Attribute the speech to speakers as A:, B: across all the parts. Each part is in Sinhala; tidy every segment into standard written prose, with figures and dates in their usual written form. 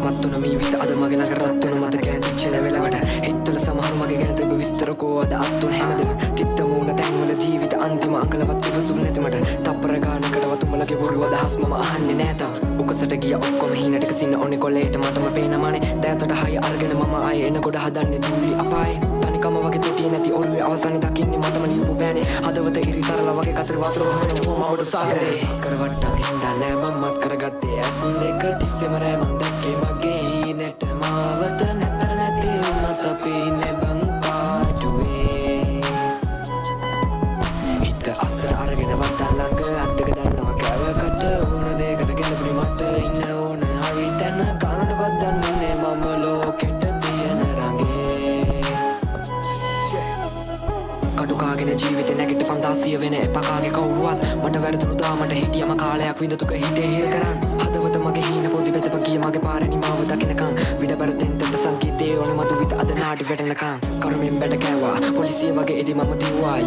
A: මත්තුන මේ විත අද මගේ ළඟ රත්තුන මතකයන් පිච්චෙන වෙලාවට හිතවල සමහරු මගේ ගැන තිබ්බ විස්තර කෝ අද අත්තුන හැමදෙම තිත්ත මූණ තැන්වල ජීවිත අන්තිම අකලවත් ඉවසුම් නැති මට තප්පර ගානකටවත් උඹලගේ බොරු අදහස් මම අහන්නේ නෑ තාම උකසට ගිය ඔක්කොම හීනටක සින්න ඕනේ කොල්ලේට මටම පේනමානේ දෑතට හය අරගෙන මම ආයේ එන ගොඩ හදන්නේ දූලි අපායේ තනිකම වගේ තොටිය නැති ඔරුවේ අවසානේ දකින්නේ මටම ලියපු බෑනේ හදවත ඉරිතරලා වගේ කතර වතුර වහන මොමවඩ සාගරේ කරවට්ටක් හින්දා නෑ මමත් කරගත්තේ ඇස් දෙක තිස්සෙම රෑ මං දැක්කේ මගේ හීනෙට මාවත නැතර නැති වුණත් අපි ඉන්නේ බං පාඩුවේ හිත අස්සර අරගෙන වටා ළඟ අත් දෙක දන්නවා කෑවකට ඕන දෙයකට ගැලපුණේ මට ඉන්න ඕන හරි තැන කනටවත් දන්නේ මම ලෝකෙට තියෙන රඟේ කටුකාගෙන ජීවිතේ නැගිට 500 වෙන එපකාගේ කවුරුවත් මට වැරදුණු දාමට හිටියම කාලයක් විඳතුක හිතේ හිර කරන් හදවත මගේ හීන පොදි බෙතප ගිය මගේ පාරේ නිමාව දකින්නකන් විඩබරතෙන්ට සංකීතේ ඕන මතු විත අද නාඩි වැටෙනකන් කරුමෙන් බැට කෑවා පොලිසිය වගේ ඉදි මම දිව්වා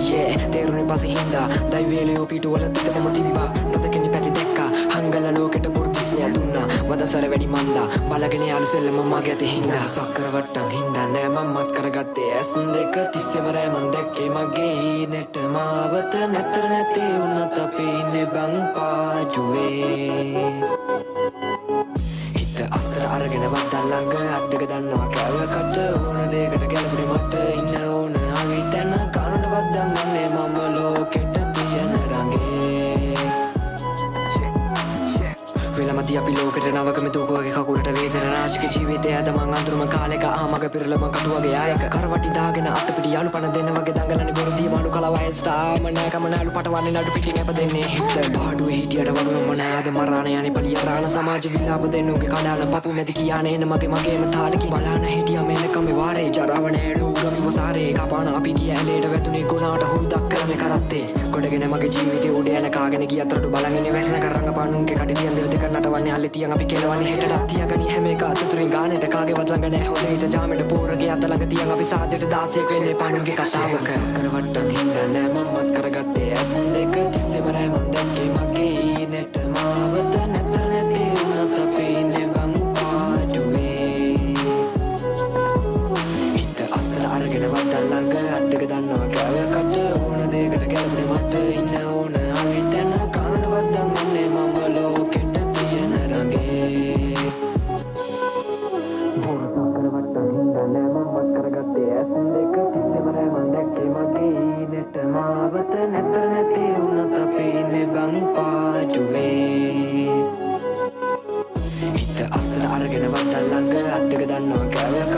A: තේරුනේ පස්සේ හින්දා දයි වේලියෝ පිටුවල තිත මම තිබ්බා නොදකිනි පැති දැක්කා හංගල ලෝකෙට පුරුදිස්නිය දුන්නා වදසර වැඩි මන්දා බලගෙන යාළු සෙල්ලම මගේ ඇති හින්දා සක්කර වට්ටක් හින්දා නෑ මමත් කරගත්තේ ඇස් දෙක තිස්සෙම රෑ මං දැක්කේ මගේ හීනෙට මාවත නැතර නැති වුණත් අපි ඉන්නේ බං පාඩුවේ හිත අස්සර අරගෙන වටා ළඟ අත් දෙක දන්නවා කෑවකට ඕන දෙයකට ගැලපුණේ මට ඉන්න ඕන හරි තැන කනටවත් දන්නේ මම ලෝකෙට තියෙන රඟේ වෙලමති අපි ලෝකෙට නවකම දුකවගේ කකුලට වේදන නාශක ජීවිතය අද මං අඳුරම කාලෙක ආමග පිරලම කටුවගේ ආයක කරවටි දාගෙන අතපිටි යාළු පණ දෙන්න වගේ දඟලන්නේ බොරුදී මාළු කලවයි ස්ටාර් මනෑ කමනාලු පටවන්නේ නඩු පිටින් අප දෙන්නේ හිත ඩාඩුවේ හිටියට වරුවම නෑද මරාණ යන්නේ පලිය රාණ සමාජ විලාප දෙන්න උගේ කඩාන පපු මැදි කියානේ එන මගේම තාලකින් බලන්න හිටියා මේනකම වාරේ ජරාව නෑඩ උගමිව සාරේ කපාන අපි ගිය ඇලේට වැතුනේ ගුණාට හුරුදක් කරමේ කරත්තේ ගොඩගෙන මගේ ජීවිතේ උඩ යන කාගෙන ගිය අතරට බලන් ඉන්නේ වැටෙන කරංග පානුන්ගේ කටි තියන් දෙවිද නටවන්නේ අල්ලේ තියන් අපි කෙලවන්නේ හෙටට තියාගනි හැම එක අතතුරින් ගානෙට කාගේවත් ළඟ නැහැ හොද හිත ජාමෙට පෝරගේ අත ළඟ තියන් අපි සාදෙට 16ක් වෙන්නේ පානුන්ගේ කතාවක කරවට්ටක් හින්දා නෑ මමත් කරගත්තේ ඇස් දෙක තිස්සෙම රෑ මං දැක්කේ මගේ හීනෙට මාවත නැතර නැති වුණත් අපි ඉන්නේ බං පාඩුවේ හිත අස්සර අරගෙන වටා ළඟ අත් දෙක දන්නවා කෑවකට ඕන දෙයකට ගැලපුණේ මට ඉන්න ඕන හරි තැන කනටවත් දන්නේ මම ලෝකෙට තියෙන රඟේ බොරු සක්කර වට්ටක් හින්දා නෑ මමත් කරගත්තේ ඇස් දෙක තිස්සෙම රෑ මං දැක්කේ මගේ හීනෙට මාවත නැතර නැති වුණත් අපි ඉන්නේ බං පාඩුවේ හිත අස්සර අරගෙන වටා ළඟ අත් දෙක දන්නවා කෑවක